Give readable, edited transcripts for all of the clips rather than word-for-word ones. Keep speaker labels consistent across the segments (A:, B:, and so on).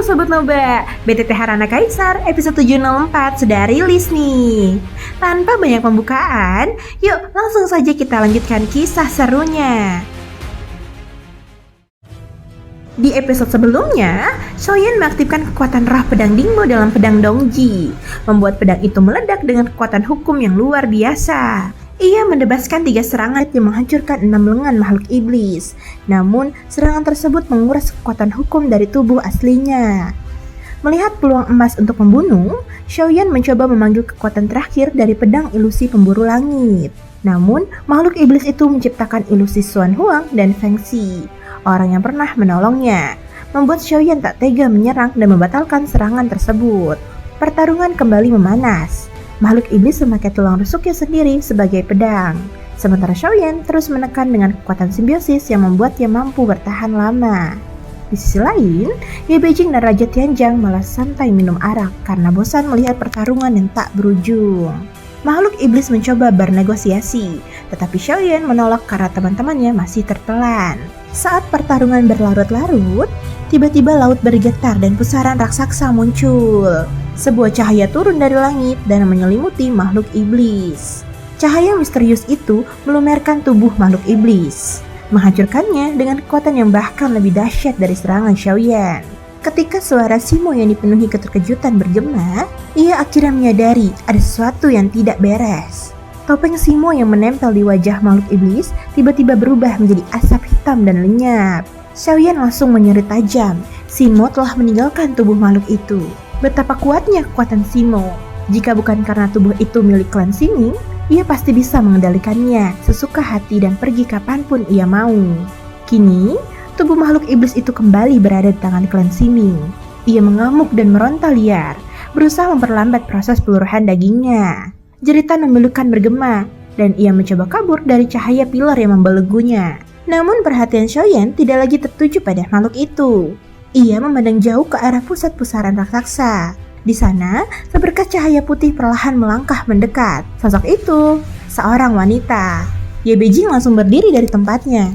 A: Halo Sobat Noba, BTT Harana Kaisar episode 704 sudah rilis nih. Tanpa banyak pembukaan, yuk langsung saja kita lanjutkan kisah serunya. Di episode sebelumnya, Shoyan mengaktifkan kekuatan roh pedang Dingmo dalam pedang Dongji, membuat pedang itu meledak dengan kekuatan hukum yang luar biasa. Ia mendebaskan 3 serangan yang menghancurkan 6 lengan makhluk iblis. Namun, serangan tersebut menguras kekuatan hukum dari tubuh aslinya. Melihat peluang emas untuk membunuh, Shoyan mencoba memanggil kekuatan terakhir dari pedang ilusi pemburu langit. Namun, makhluk iblis itu menciptakan ilusi Xuan Huang dan Feng Xi, orang yang pernah menolongnya, membuat Shoyan tak tega menyerang dan membatalkan serangan tersebut. Pertarungan kembali memanas. Makhluk iblis memakai tulang rusuknya sendiri sebagai pedang. Sementara Shoyan terus menekan dengan kekuatan simbiosis yang membuatnya mampu bertahan lama. Di sisi lain, Ye Beijing dan Raja Tianjiang malah santai minum arak karena bosan melihat pertarungan yang tak berujung. Makhluk iblis mencoba bernegosiasi, tetapi Shoyan menolak karena teman-temannya masih tertelan. Saat pertarungan berlarut-larut, tiba-tiba laut bergetar dan pusaran raksasa muncul. Sebuah cahaya turun dari langit dan menyelimuti makhluk iblis. Cahaya misterius itu melumerkan tubuh makhluk iblis, menghancurkannya dengan kekuatan yang bahkan lebih dahsyat dari serangan Shoyan. Ketika suara Simo yang dipenuhi keterkejutan bergema, ia akhirnya menyadari ada sesuatu yang tidak beres. Topeng Simo yang menempel di wajah makhluk iblis tiba-tiba berubah menjadi asap hitam dan lenyap. Shoyan langsung menyerit tajam. Simo telah meninggalkan tubuh makhluk itu. Betapa kuatnya kekuatan Simo. Jika bukan karena tubuh itu milik klan Siming, ia pasti bisa mengendalikannya sesuka hati dan pergi kapanpun ia mau. Kini, tubuh makhluk iblis itu kembali berada di tangan klan Siming. Ia mengamuk dan meronta liar, berusaha memperlambat proses peluruhan dagingnya. Jeritan memilukan bergema, dan ia mencoba kabur dari cahaya pilar yang membelenggunya. Namun perhatian Shoyan tidak lagi tertuju pada makhluk itu. Ia memandang jauh ke arah pusat pusaran raksasa. Di sana, seberkas cahaya putih perlahan melangkah mendekat. Sosok itu, seorang wanita. Ye Beijing langsung berdiri dari tempatnya.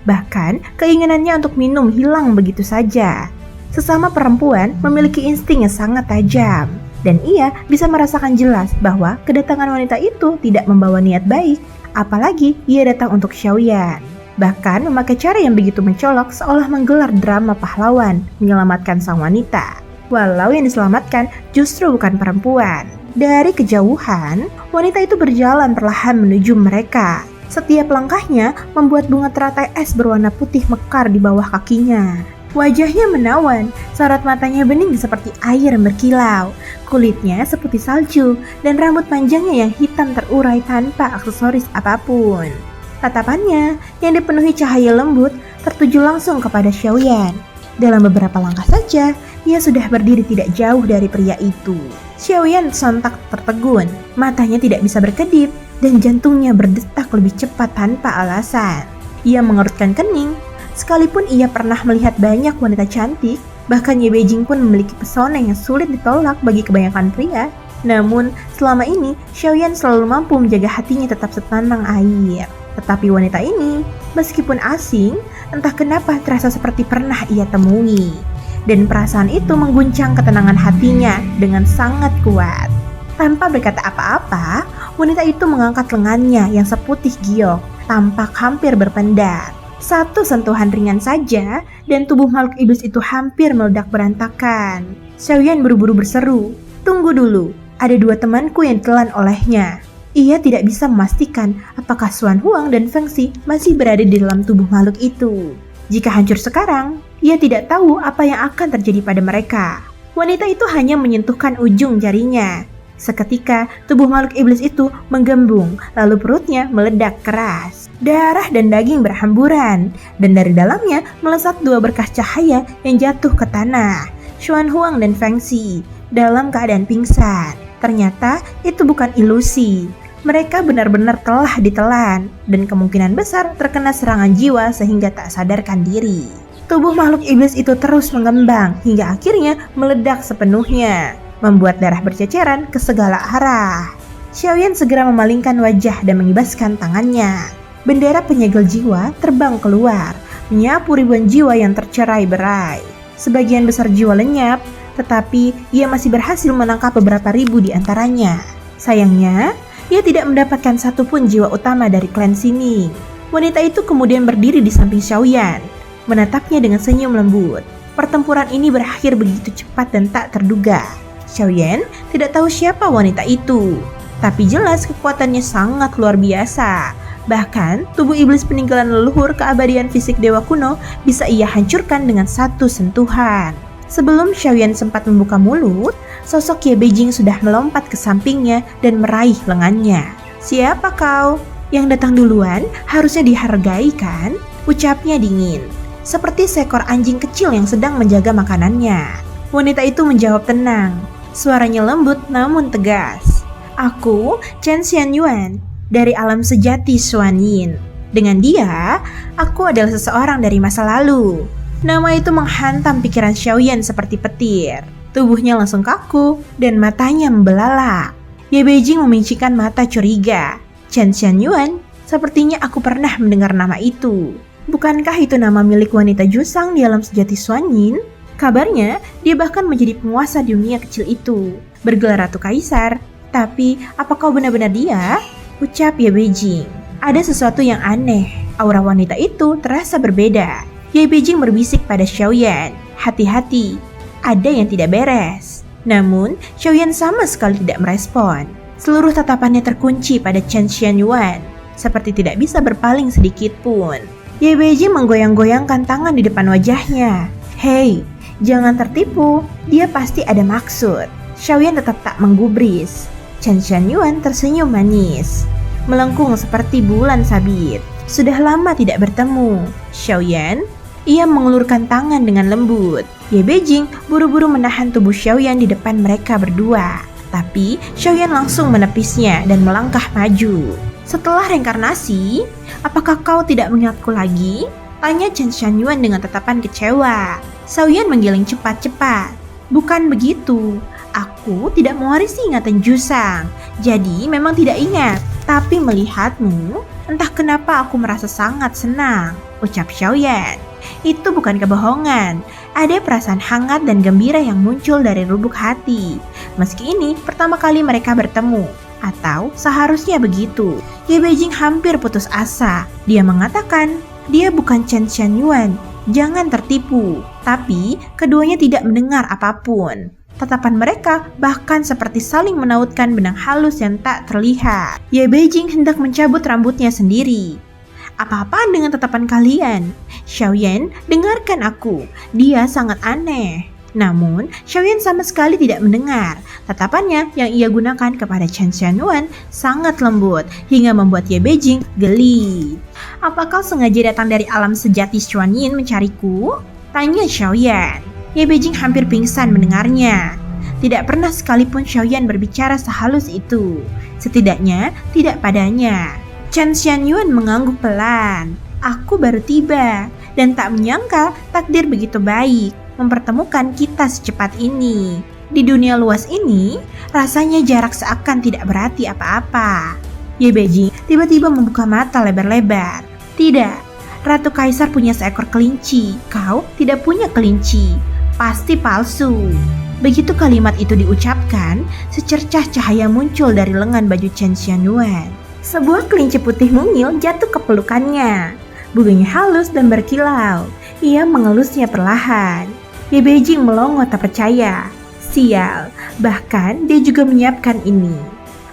A: Bahkan, keinginannya untuk minum hilang begitu saja. Sesama perempuan memiliki insting yang sangat tajam. Dan ia bisa merasakan jelas bahwa kedatangan wanita itu tidak membawa niat baik. Apalagi ia datang untuk Shoyan. Bahkan memakai cara yang begitu mencolok seolah menggelar drama pahlawan menyelamatkan sang wanita. Walau yang diselamatkan justru bukan perempuan. Dari kejauhan, wanita itu berjalan perlahan menuju mereka. Setiap langkahnya membuat bunga teratai es berwarna putih mekar di bawah kakinya. Wajahnya menawan, sorot matanya bening seperti air yang berkilau. Kulitnya seputih salju dan rambut panjangnya yang hitam terurai tanpa aksesoris apapun. Tatapannya yang dipenuhi cahaya lembut tertuju langsung kepada Shoyan. Dalam beberapa langkah saja, ia sudah berdiri tidak jauh dari pria itu. Shoyan sontak tertegun, matanya tidak bisa berkedip, dan jantungnya berdetak lebih cepat tanpa alasan. Ia mengerutkan kening, sekalipun ia pernah melihat banyak wanita cantik, bahkan Ye Beijing pun memiliki pesona yang sulit ditolak bagi kebanyakan pria. Namun, selama ini, Shoyan selalu mampu menjaga hatinya tetap setenang air. Tetapi wanita ini, meskipun asing, entah kenapa terasa seperti pernah ia temui. Dan perasaan itu mengguncang ketenangan hatinya dengan sangat kuat. Tanpa berkata apa-apa, wanita itu mengangkat lengannya yang seputih giok, tampak hampir berpendak. Satu sentuhan ringan saja, dan tubuh makhluk iblis itu hampir meledak berantakan. Shoyan buru-buru berseru, "Tunggu dulu, ada 2 temanku yang ditelan olehnya." Ia tidak bisa memastikan apakah Xuan Huang dan Feng Xi masih berada di dalam tubuh makhluk itu. Jika hancur sekarang, ia tidak tahu apa yang akan terjadi pada mereka. Wanita itu hanya menyentuhkan ujung jarinya. Seketika, tubuh makhluk iblis itu menggembung, lalu perutnya meledak keras. Darah dan daging berhamburan, dan dari dalamnya melesat 2 berkas cahaya yang jatuh ke tanah. Xuan Huang dan Feng Xi dalam keadaan pingsan. Ternyata itu bukan ilusi. Mereka benar-benar telah ditelan dan kemungkinan besar terkena serangan jiwa sehingga tak sadarkan diri. Tubuh makhluk iblis itu terus mengembang hingga akhirnya meledak sepenuhnya, membuat darah berceceran ke segala arah. Shoyan segera memalingkan wajah dan mengibaskan tangannya. Bendera penyegel jiwa terbang keluar, menyapu ribuan jiwa yang tercerai-berai. Sebagian besar jiwa lenyap, tetapi ia masih berhasil menangkap beberapa ribu di antaranya. Sayangnya, ia tidak mendapatkan satupun jiwa utama dari klan Siming. Wanita itu kemudian berdiri di samping Xiaoyan, menatapnya dengan senyum lembut. Pertempuran ini berakhir begitu cepat dan tak terduga. Xiaoyan tidak tahu siapa wanita itu, tapi jelas kekuatannya sangat luar biasa. Bahkan, tubuh iblis peninggalan leluhur keabadian fisik dewa kuno bisa ia hancurkan dengan satu sentuhan. Sebelum Xiaoyan sempat membuka mulut, sosok Ye Beijing sudah melompat ke sampingnya dan meraih lengannya. "Siapa kau? Yang datang duluan harusnya dihargai kan?" ucapnya dingin, seperti seekor anjing kecil yang sedang menjaga makanannya. Wanita itu menjawab tenang, suaranya lembut namun tegas. "Aku Chen Xianyuan dari alam sejati Xuanyin. Dengan dia, aku adalah seseorang dari masa lalu." Nama itu menghantam pikiran Xiaoyan seperti petir. Tubuhnya langsung kaku dan matanya membelalak. Ye Beijing memicikkan mata curiga. "Chen Xianyuan, sepertinya aku pernah mendengar nama itu. Bukankah itu nama milik wanita Jusang di alam sejati Xuanyin? Kabarnya, dia bahkan menjadi penguasa di dunia kecil itu, bergelar Ratu Kaisar. Tapi, apa kau benar-benar dia?" ucap Ye Beijing. Ada sesuatu yang aneh. Aura wanita itu terasa berbeda. Ye Beijing berbisik pada Xiaoyan, "Hati-hati, ada yang tidak beres." Namun, Xiaoyan sama sekali tidak merespon. Seluruh tatapannya terkunci pada Chen Xianyuan, seperti tidak bisa berpaling sedikit pun. Ye Beijing menggoyang-goyangkan tangan di depan wajahnya. "Hei, jangan tertipu, dia pasti ada maksud." Xiaoyan tetap tak menggubris. Chen Xianyuan tersenyum manis, melengkung seperti bulan sabit. "Sudah lama tidak bertemu, Xiaoyan." Ia mengulurkan tangan dengan lembut. Ye Beijing buru-buru menahan tubuh Xiaoyan di depan mereka berdua. Tapi Xiaoyan langsung menepisnya dan melangkah maju. "Setelah reinkarnasi, apakah kau tidak mengingatku lagi?" tanya Chen Xianyuan dengan tatapan kecewa. Xiaoyan menggeleng cepat-cepat. "Bukan begitu. Aku tidak mewarisi ingatan Jusang, jadi memang tidak ingat. Tapi melihatmu, entah kenapa aku merasa sangat senang," ucap Xiaoyan. "Itu bukan kebohongan. Ada perasaan hangat dan gembira yang muncul dari lubuk hati. Meski ini pertama kali mereka bertemu, atau seharusnya begitu." Ye Beijing hampir putus asa. Dia mengatakan, dia bukan Chen Xianyuan. Jangan tertipu. Tapi keduanya tidak mendengar apapun. Tatapan mereka bahkan seperti saling menautkan benang halus yang tak terlihat. Ye Beijing hendak mencabut rambutnya sendiri. "Apa-apaan dengan tatapan kalian? Xiaoyan, dengarkan aku. Dia sangat aneh." Namun, Xiaoyan sama sekali tidak mendengar. Tatapannya yang ia gunakan kepada Chen Xianyuan sangat lembut hingga membuat Ye Beijing geli. "Apa kau sengaja datang dari alam sejati Xuanyin mencariku?" tanya Xiaoyan. Ye Beijing hampir pingsan mendengarnya. Tidak pernah sekalipun Xiaoyan berbicara sehalus itu. Setidaknya tidak padanya. Chen Xianyuan mengangguk pelan. "Aku baru tiba dan tak menyangka takdir begitu baik mempertemukan kita secepat ini. Di dunia luas ini, rasanya jarak seakan tidak berarti apa-apa." Ye Beijing tiba-tiba membuka mata lebar-lebar. "Tidak, Ratu Kaisar punya seekor kelinci. Kau tidak punya kelinci. Pasti palsu." Begitu kalimat itu diucapkan, secercah cahaya muncul dari lengan baju Chen Xianyuan. Sebuah kelinci putih mungil jatuh ke pelukannya. Bulunya halus dan berkilau. Ia mengelusnya perlahan. Ye Beijing melongo tak percaya. Sial, bahkan dia juga menyiapkan ini.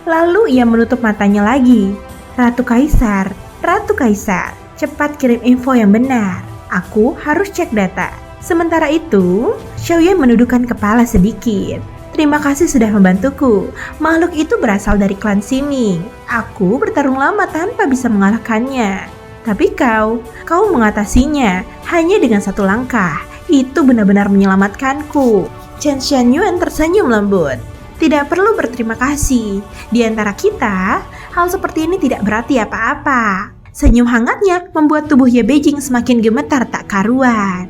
A: Lalu ia menutup matanya lagi. "Ratu Kaisar, Ratu Kaisar, cepat kirim info yang benar. Aku harus cek data." Sementara itu, Xiaoyan menundukkan kepala sedikit. "Terima kasih sudah membantuku. Makhluk itu berasal dari klan Siming. Aku bertarung lama tanpa bisa mengalahkannya. Tapi kau mengatasinya hanya dengan satu langkah. Itu benar-benar menyelamatkanku." Chen Xianyuan tersenyum lembut. "Tidak perlu berterima kasih. Di antara kita, hal seperti ini tidak berarti apa-apa." Senyum hangatnya membuat tubuh Ye Beijing semakin gemetar tak karuan.